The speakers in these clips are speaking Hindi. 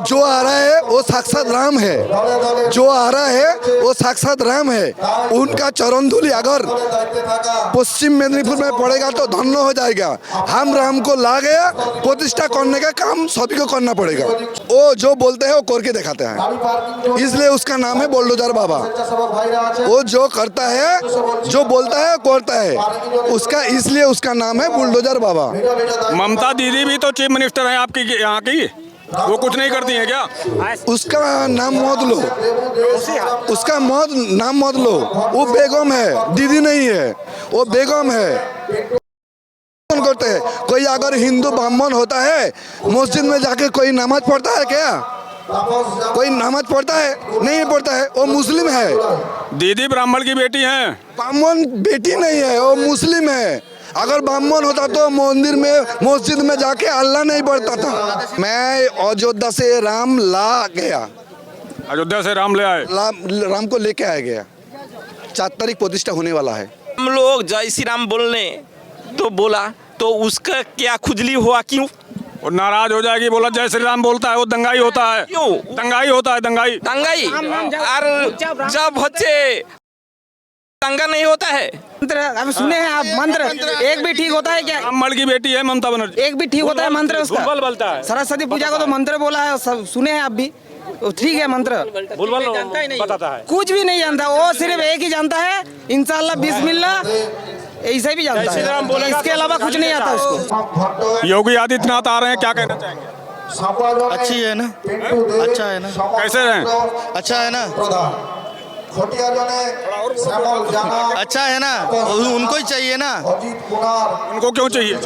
जो आ रहा है वो साक्षात राम है, जो आ रहा है वो साक्षात राम है। उनका चरण धूलि अगर पश्चिम मेदिनीपुर में पड़ेगा तो धन्य हो जाएगा। हम राम को ला गया, प्रतिष्ठा करने का काम सभी को करना पड़ेगा। वो जो बोलते हैं वो करके दिखाते हैं, इसलिए उसका नाम है बुलडोजर बाबा। वो जो करता है, जो बोलता है करता है, उसका इसलिए उसका नाम है बुलडोजर बाबा। ममता दीदी भी तो चीफ मिनिस्टर है आपकी यहाँ की, वो कुछ नहीं करती है क्या? उसका नाम मत लो, उसका नाम मत लो। वो बेगम है, दीदी नहीं है, वो बेगम है। करते हैं कोई अगर हिंदू ब्राह्मण होता है, मस्जिद में जाके कोई नमाज पढ़ता है क्या? कोई नमाज पढ़ता है? नहीं पढ़ता है, वो मुस्लिम है। दीदी ब्राह्मण की बेटी हैं। ब्राह्मण बेटी नहीं है, वो मुस्लिम है। अगर ब्राह्मण होता तो मंदिर में, मस्जिद में जाके अल्लाह नहीं पढ़ता था। मैं अयोध्या से राम ला गया, अयोध्या से राम ले आए, राम को लेके आया गया। 4 तारीख प्रतिष्ठा होने वाला है। हम लोग जय श्री राम बोलने तो बोला तो उसका क्या खुजली हुआ? क्यों वो नाराज हो जाएगी? बोला जय श्री राम बोलता है वो दंगाई होता है। क्यों दंगाई होता है? दंगाई दंगाई और जब बच्चे दंगा नहीं होता है। मंत्र अब सुने हैं आप? मंत्र एक भी ठीक होता है क्या? ब्राह्मण की बेटी है ममता बनर्जी, एक भी ठीक होता है मंत्र उसका? भूलभाल बोलता है। सरस्वती पूजा को तो मंत्र बोला है, सब सुने हैं आप भी? तो ठीक है मंत्र, भूलभाल बताता है, कुछ भी नहीं जानता वो, सिर्फ एक ही जानता है इंशाल्लाह बिस्मिल्लाह, ऐसे भी जानता है, इसके अलावा कुछ नहीं आता उसको। योगी आदित्यनाथ आ रहे हैं, क्या कहना चाहेंगे? अच्छी है ना, अच्छा है ना, कैसे रहें? अच्छा है ना, अच्छा है ना, उनको ही चाहिए ना। उनको क्यों चाहिए?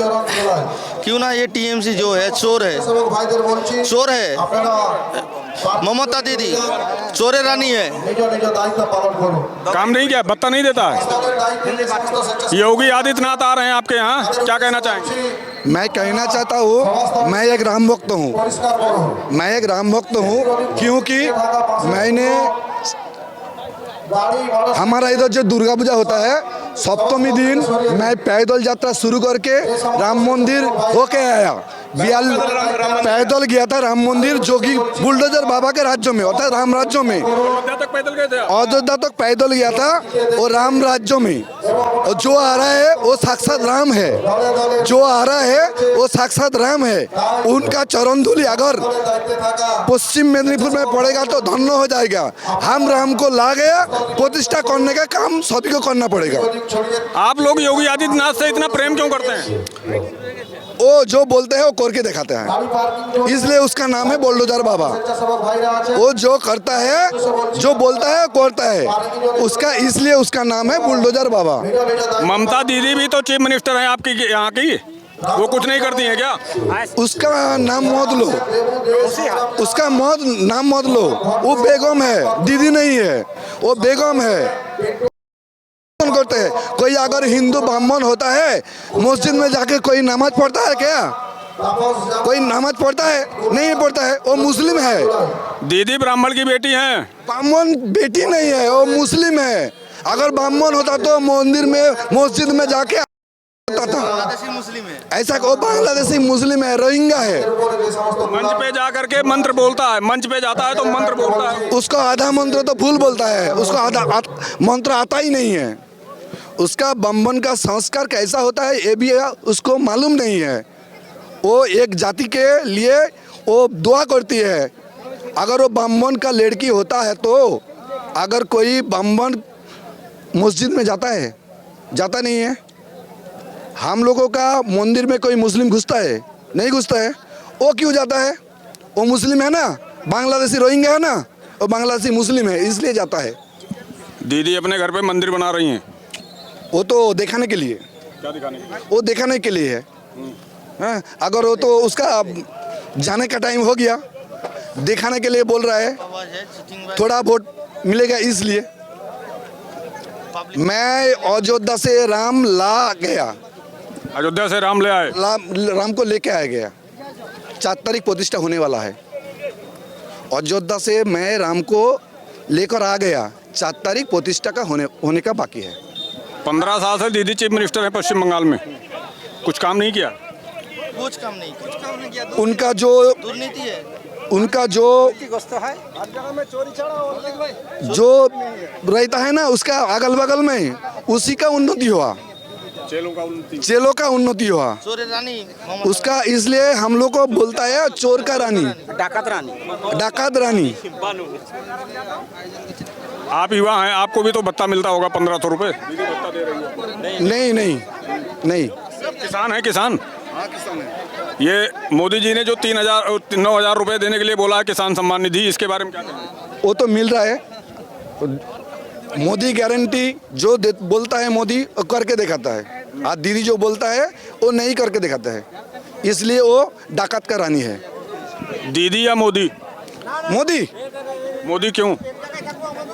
क्यों ना, ये टीएमसी जो है चोर है, चोर है। ममता दीदी चोरे रानी है, काम नहीं किया, भत्ता नहीं देता है। योगी आदित्यनाथ आ रहे हैं आपके यहाँ, क्या कहना चाहेंगे? मैं कहना चाहता हूँ, मैं एक राम भक्त हूँ, मैं एक राम भक्त हूँ, क्योंकि मैंने हमारा इधर जो दुर्गा पूजा होता है, सप्तमी दिन मैं पैदल यात्रा शुरू करके राम मंदिर होके आया। पैदल गया था राम मंदिर, जो कि बुलडोजर बाबा के राज्य में, अर्थात राम राज्य में। अयोध्या तक पैदल गए थे? अयोध्या तक पैदल गया था, और राम राज्य में। और जो आ रहा है वो साक्षात राम है, जो आ रहा है वो साक्षात राम है। उनका चरण धूलि अगर पश्चिम मेदिनीपुर में पड़ेगा तो धन्य हो जाएगा। हम राम को ला गया, प्रतिष्ठा करने का काम सभी को करना पड़ेगा। आप लोग योगी आदित्यनाथ से इतना प्रेम क्यों करते हैं? वो जो बोलते हैं वो करके दिखाते हैं, इसलिए उसका नाम है बुलडोजर बाबा। वो जो करता है, जो बोलता है करता है, उसका इसलिए उसका नाम है बुलडोजर बाबा। ममता दीदी भी तो चीफ मिनिस्टर है आपकी यहाँ की, वो कुछ नहीं करती है क्या? उसका नाम मत लो, उसका नाम मत लो। वो बेगम है, दीदी नहीं है, वो बेगम है। करते हैं कोई अगर हिंदू ब्राह्मण होता है, मस्जिद में जाके कोई नमाज पढ़ता है क्या? कोई नमाज पढ़ता है? नहीं पढ़ता है, वो मुस्लिम है। दीदी ब्राह्मण की बेटी हैं। ब्राह्मण बेटी नहीं है, वो मुस्लिम है। अगर ब्राह्मण होता तो मंदिर में, मस्जिद में जाके बांग्लादेशी मुस्लिम है, ऐसा वो बांग्लादेशी मुस्लिम है, रोहिंग्या है। मंच पे जा करके मंत्र बोलता है, मंच पे जाता है तो मंत्र बोलता है। उसको आधा मंत्र तो भूल बोलता है, उसको आधा मंत्र आता ही नहीं है। उसका ब्राह्मण का संस्कार कैसा होता है ये भी उसको मालूम नहीं है। वो एक जाति के लिए वो दुआ करती है। अगर वो ब्राह्मण का लड़की होता है तो अगर कोई ब्राह्मण मस्जिद में जाता है, जाता नहीं है। हम लोगों का मंदिर में कोई मुस्लिम घुसता है? नहीं घुसता है। वो क्यों जाता है? वो मुस्लिम है ना, बांग्लादेशी रोहिंग्या है ना, वो बांग्लादेशी मुस्लिम है, इसलिए जाता है। दीदी अपने घर पे मंदिर बना रही हैं, वो तो दिखाने के लिए। क्या दिखाने के लिए? वो दिखाने के लिए है। हाँ, अगर वो तो उसका जाने का टाइम हो गया, दिखाने के लिए बोल रहा है, थोड़ा वोट मिलेगा इसलिए। मैं अयोध्या से राम ला गया, अयोध्या से राम ले आए, राम को लेके आया गया। 4 तारीख प्रतिष्ठा होने वाला है। अयोध्या से मैं राम को लेकर आ गया, 4 तारीख प्रतिष्ठा का होने का बाकी है। 15 साल से दीदी चीफ मिनिस्टर है पश्चिम बंगाल में, कुछ काम नहीं किया? कुछ काम नहीं किया। उनका जो दुर्नीति है, उनका जो रहता है ना उसका अगल बगल में उसी का उन्नति हुआ, चेलों का उन्नति हुआ चोर रानी उसका, इसलिए हम लोग को बोलता है चोर का रानी, डाकत रानी। आप युवा हैं, आपको भी तो भत्ता मिलता होगा 1500 रुपये। नहीं नहीं नहीं, किसान है, किसान। ये मोदी जी ने जो 9,000 रुपये देने के लिए बोला है किसान सम्मान निधि, इसके बारे में क्या कहेंगे? वो तो मिल रहा है। मोदी गारंटी जो बोलता है मोदी वो करके दिखाता है, आज दीदी जो बोलता है वो नहीं करके दिखाता है, इसलिए वो डाकत का रानी है। दीदी या मोदी? मोदी। मोदी क्यों?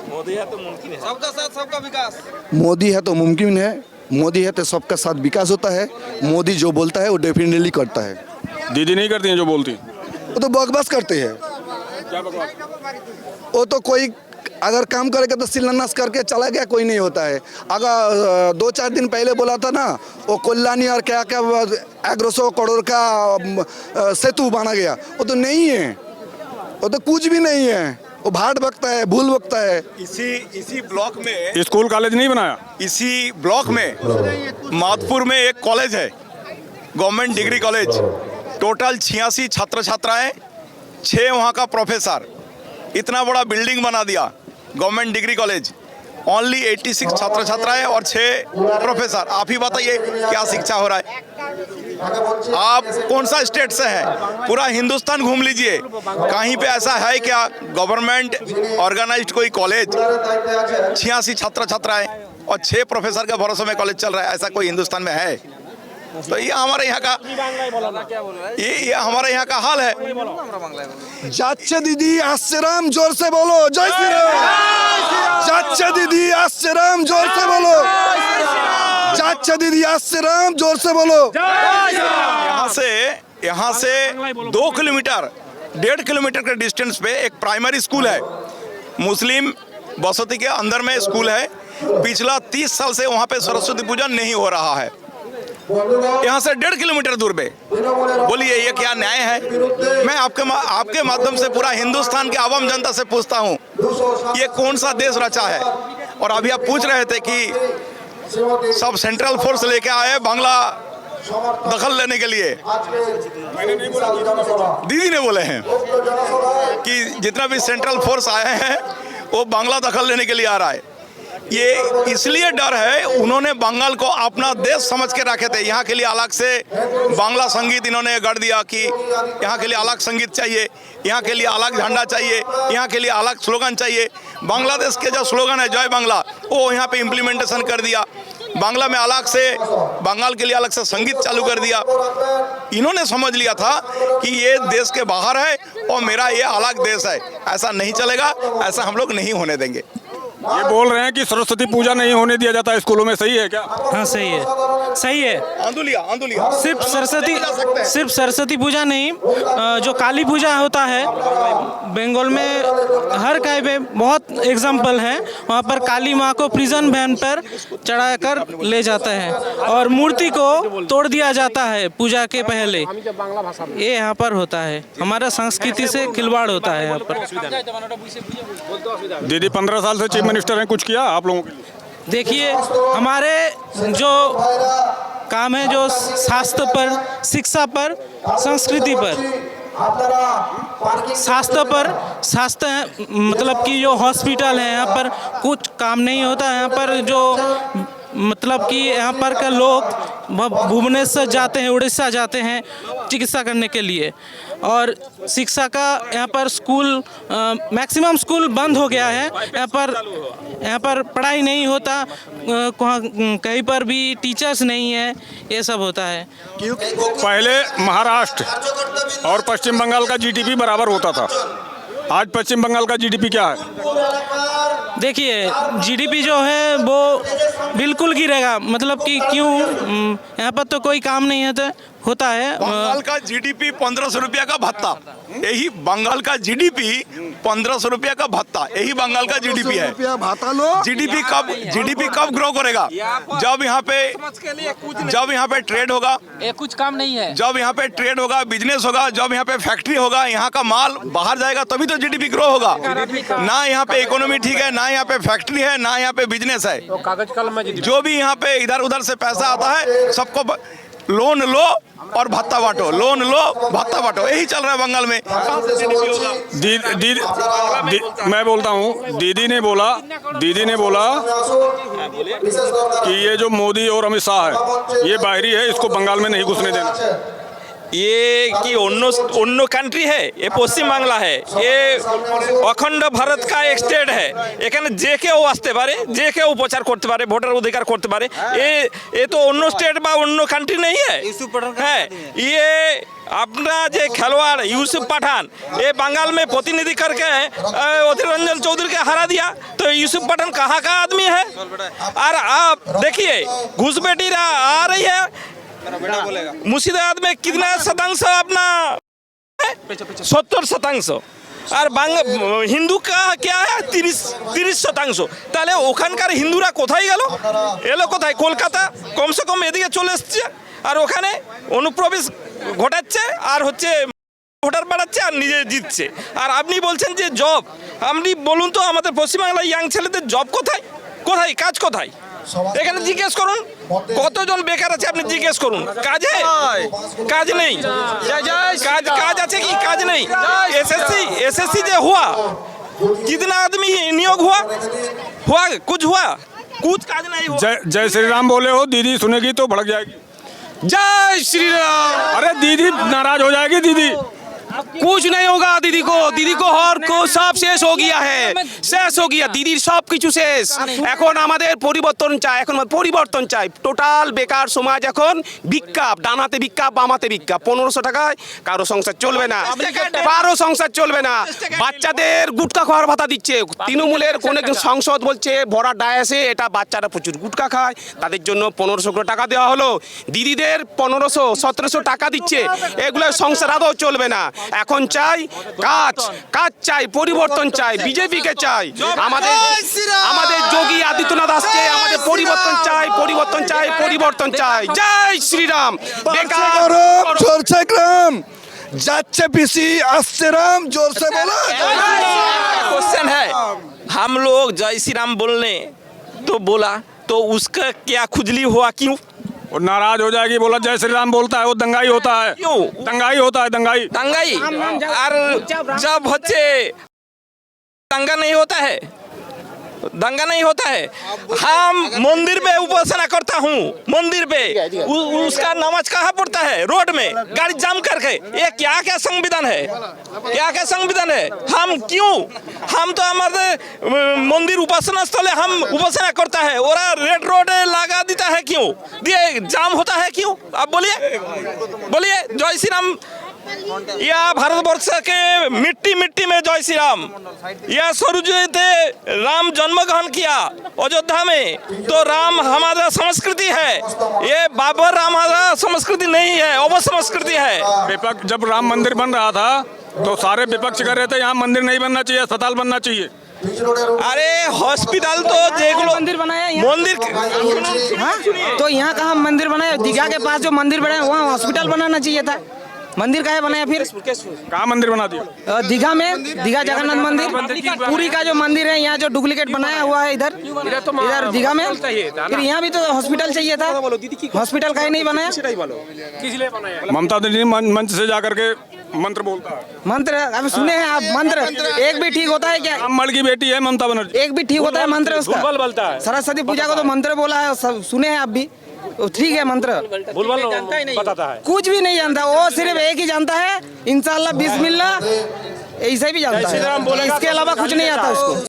मोदी है तो मुमकिन है, सबका साथ सबका विकास। मोदी है तो मुमकिन है, मोदी है तो सबका साथ विकास होता है। मोदी जो बोलता है वो डेफिनेटली करता है। दीदी नहीं करती हैं जो बोलती? वो तो बकवास करते हैं। वो तो कोई अगर काम करेगा तो शिलान्यास करके चला गया, कोई नहीं होता है। अगर 2-4 दिन पहले बोला था ना वो कल्याणी और क्या क्या 100 करोड़ का सेतु बना गया, वो तो नहीं है, वो तो कुछ भी नहीं है, वो भाट बकता है, भूल बकता है। इसी ब्लॉक में स्कूल कॉलेज नहीं बनाया? इसी ब्लॉक में माधपुर में एक कॉलेज है, गवर्नमेंट डिग्री कॉलेज। टोटल 86 छात्र छात्राएं, 6 वहाँ का प्रोफेसर, इतना बड़ा बिल्डिंग बना दिया गवर्नमेंट डिग्री कॉलेज। ओनली 86 छात्र छात्राएं और 6 प्रोफेसर। आप ही बताइए क्या शिक्षा हो रहा है? आप कौन सा स्टेट से हैं? पूरा हिंदुस्तान घूम लीजिए, कहीं पे ऐसा है क्या गवर्नमेंट ऑर्गेनाइज्ड कोई कॉलेज? 86 छात्र छात्राएं और 6 प्रोफेसर के भरोसे में कॉलेज चल रहा है, ऐसा कोई हिंदुस्तान में है? तो ये हमारे यहाँ का ये हमारे यहाँ का हाल है। जाच्छे दीदी आश्रम, जोर से बोलो जय श्री राम। जाच्छे दीदी आश्रम, जोर से बोलो। जाच्छे दीदी आश्रम, जोर से बोलो। यहाँ से 2 किलोमीटर 1.5 किलोमीटर के डिस्टेंस पे एक प्राइमरी स्कूल है, मुस्लिम बसती के अंदर में स्कूल है। पिछला 30 साल से वहाँ पे सरस्वती पूजा नहीं हो रहा है, यहाँ से 1.5 किलोमीटर दूर पे। बोलिए ये क्या न्याय है? मैं आपके माध्यम से पूरा हिंदुस्तान के आवाम जनता से पूछता हूँ, ये कौन सा देश रचा है? और अभी आप पूछ रहे थे कि सब सेंट्रल फोर्स लेके आए बांग्ला दखल लेने के लिए। दीदी ने बोले हैं कि जितना भी सेंट्रल फोर्स आए हैं वो बांग्ला दखल लेने के लिए आ रहा है। ये इसलिए डर है, उन्होंने बंगाल को अपना देश समझ के रखे थे। यहाँ के लिए अलग से बांग्ला संगीत इन्होंने गढ़ दिया कि यहाँ के लिए अलग संगीत चाहिए, यहाँ के लिए अलग झंडा चाहिए, यहाँ के लिए अलग स्लोगन चाहिए। बांग्लादेश के जो स्लोगन है जय बांग्ला, वो यहाँ पे इम्प्लीमेंटेशन कर दिया। बांग्ला में अलग से, बंगाल के लिए अलग से संगीत चालू कर दिया। इन्होंने समझ लिया था कि ये देश के बाहर है और मेरा ये अलग देश है। ऐसा नहीं चलेगा, ऐसा हम लोग नहीं होने देंगे। ये बोल रहे हैं कि सरस्वती पूजा नहीं होने दिया जाता स्कूलों में, सही है क्या? हाँ सही है, सही है। आंदोलिया सिर्फ सरस्वती पूजा नहीं, जो काली पूजा होता है बंगाल में हर कहीं पे बहुत एग्जाम्पल है। वहाँ पर काली माँ को प्रिजन वैन पर चढ़ा कर ले जाता है और मूर्ति को तोड़ दिया जाता है पूजा के पहले। ये यहाँ पर होता है, हमारा संस्कृति से खिलवाड़ होता है यहाँ पर। दीदी 15 साल से चीफ मिनिस्टर हैं, कुछ किया आप लोगों के लिए? देखिए हमारे जो काम है, जो स्वास्थ्य पर, शिक्षा पर, संस्कृति पर, स्वास्थ्य मतलब कि जो हॉस्पिटल है यहाँ पर कुछ काम नहीं होता है। यहाँ पर जो मतलब कि यहाँ पर के लोग भुवनेश्वर जाते हैं, उड़ीसा जाते हैं चिकित्सा करने के लिए। और शिक्षा का यहाँ पर स्कूल मैक्सिमम स्कूल बंद हो गया है। यहाँ पर पढ़ाई नहीं होता, कहीं पर भी टीचर्स नहीं है, ये सब होता है। पहले महाराष्ट्र और पश्चिम बंगाल का जीडीपी बराबर होता था, आज पश्चिम बंगाल का जीडीपी क्या है? देखिए जीडीपी जो है वो बिल्कुल गिरेगा, मतलब कि क्यों? यहाँ पर तो कोई काम नहीं है, तो होता है बंगाल का जीडीपी 1500 रुपया का भत्ता, यही बंगाल का जीडीपी 1500 रुपया का भत्ता, यही बंगाल का जीडीपी है। रुपया भाता लो। जीडीपी कब ग्रो करेगा? जब यहाँ पे ट्रेड होगा, ये कुछ काम नहीं है। जब यहाँ पे ट्रेड होगा, बिजनेस होगा, जब यहाँ पे फैक्ट्री होगा, यहाँ का माल बाहर जाएगा, तभी तो जीडीपी ग्रो होगा। ना यहाँ पे इकोनॉमी ठीक है, ना यहाँ पे फैक्ट्री है, ना यहाँ पे बिजनेस है। तो कागज कलम में जो भी यहाँ पे इधर उधर से पैसा आता है, सबको लोन लो और भत्ता बांटो, लोन लो भत्ता बांटो, यही चल रहा है बंगाल में। मैं बोलता हूँ, दीदी ने बोला कि ये जो मोदी और अमित शाह है ये बाहरी है, इसको बंगाल में नहीं घुसने देना। ये कि अन्य कंट्री है, ये पश्चिम बांग्ला है, ये अखंड भारत का एक स्टेट है। এখানে যে কেউ আসতে পারে, যে কেউ প্রচার করতে পারে, ভোটার অধিকার করতে পারে। ये तो अन्य स्टेट বা अन्य कंट्री नहीं है। ये अपना जो खिलवाड़ यूसुफ पठान ये बंगाल में प्रतिनिधि करके अधीर रंजन चौधरी के हरा दिया, तो यूसुफ पठान कहाँ का आदमी है? और आप देखिए घुसपैठी आ रही है, मुर्शिदाबाद में कितना शतांश अपना 70% আর হিন্দু क्या है 30%। তাহলে ওখানকার হিন্দুরা কোথায় গেল? এলো কোথায়? কলকাতা কমসে কম এদিকে চলে এসছে, আর ওখানে অনুপ্রবেশ ঘটাচ্ছে, আর হচ্ছে ভোটার বাড়াচ্ছে, আর নিজে জিতছে। আর আপনি বলছেন যে জব, আপনি বলুন তো আমাদের পশ্চিমবাংলার ইয়াং ছেলেদের জব কোথায়? কোথায় কাজ কোথায়? এখানে জিজ্ঞেস করুন কতজন বেকার আছে, আপনি জিজ্ঞেস করুন। কাজ নেই, কাজ আছে কি? কাজ নেই। एसएससी जो हुआ, कितना आदमी नियोग हुआ कुछ हुआ? कुछ काज नहीं हुआ। जय श्री राम बोले हो, दीदी सुनेगी तो भड़क जाएगी। जय श्री राम। अरे दीदी नाराज हो जाएगी। दीदी कुछ नहीं होगा, दीदी को हर को सब शेष हो गया है, शेष हो गया दीदी सब কিছু শেষ। এখন আমাদের পরিবর্তন চাই, এখন পরিবর্তন চাই। টোটাল বেকার সমাজ এখন বিক্ষাপ, ডানাতে বিক্ষাপ, বামাতে বিক্ষাপ। 1500 টাকায় কারো সংসার চলবে না, কারো সংসার চলবে না। বাচ্চাদের গুটকা খাওয়ার ভাতা দিচ্ছে, তৃণমূলের কোন সংসদ বলছে ভরা ডায়াসে এটা বাচ্চারা প্রচুর গুটকা খায়, তাদের জন্য 1500 টাকা দেওয়া হলো। দিদিদের 1500 1700 টাকা দিচ্ছে, এগুলো সংসার আদৌ চলবে না। এখন চাই কাজ চাই, পরিবর্তন চাই, বিজেপিকে চাই, আমাদের যোগী আদিত্যনাথ আসছে, আমাদের পরিবর্তন চাই। জয় শ্রীরাম। বেকার জোরসে গ্রাম যাচ্ছে পিসি, আসছে রাম, জোরসে বলো। क्वेश्चन है, हम लोग जय श्री राम बोलने तो बोला, तो उसका क्या खुजली हुआ? क्यों? वो नाराज हो जाएगी। बोला जय श्री राम बोलता है वो दंगाई होता है। क्यों दंगाई होता है? दंगाई और जब बच्चे दंगा नहीं होता है, दंगा नहीं होता है। हम मंदिर में उपासना करता हूँ, मंदिर पे उसका नमाज कहाँ पड़ता है? रोड में गाड़ी जाम करके। ये क्या क्या संविधान है? क्या संविधान है? हम तो हमारे मंदिर उपासना स्थल है, हम उपासना करता है, और रेड रोड लगा देता है क्यों? ये जाम होता है क्यों? आप बोलिए जय श्री राम। या भारतवर्ष के मिट्टी में जय श्री राम। या सूरज थे राम जन्म ग्रहण किया अयोध्या में, तो राम हमारा संस्कृति है, ये बाबर हमारा संस्कृति नहीं है, अपसंस्कृति है। विपक्ष जब राम मंदिर बन रहा था तो सारे विपक्ष कह रहे थे यहाँ मंदिर नहीं बनना चाहिए, अस्पताल बनना चाहिए। अरे हॉस्पिटल तो देख लो, मंदिर बनाया मंदिर तो यहाँ कहाँ मंदिर बनाया? दीघा के पास जो मंदिर बनाया वहाँ हॉस्पिटल बनाना चाहिए था, मंदिर काहे बनाया फिर? कहाँ मंदिर बना दिया? दीघा में, दीघा जगन्नाथ मंदिर, पूरी का जो मंदिर है यहाँ जो डुप्लीकेट बनाया हुआ है इधर दीघा में, फिर यहाँ भी तो हॉस्पिटल चाहिए था, हॉस्पिटल काहे नहीं बनाया? ममता दीदी मंच से जाकर के मंत्र बोलता है। मंत्र अब सुने हैं आप? मंत्र एक भी ठीक होता है क्या? अम्मड़ की बेटी है ममता बनर्जी, एक भी ठीक होता है मंत्र उसका? सरस्वती पूजा को तो मंत्र बोला है, सुने हैं आप भी? ठीक है मंत्र बताता है, कुछ भी नहीं जानता वो, सिर्फ एक ही जानता है इंशाल्लाह बिस्मिल्लाह, ऐसा भी जानता है, इसके अलावा कुछ नहीं आता उसको।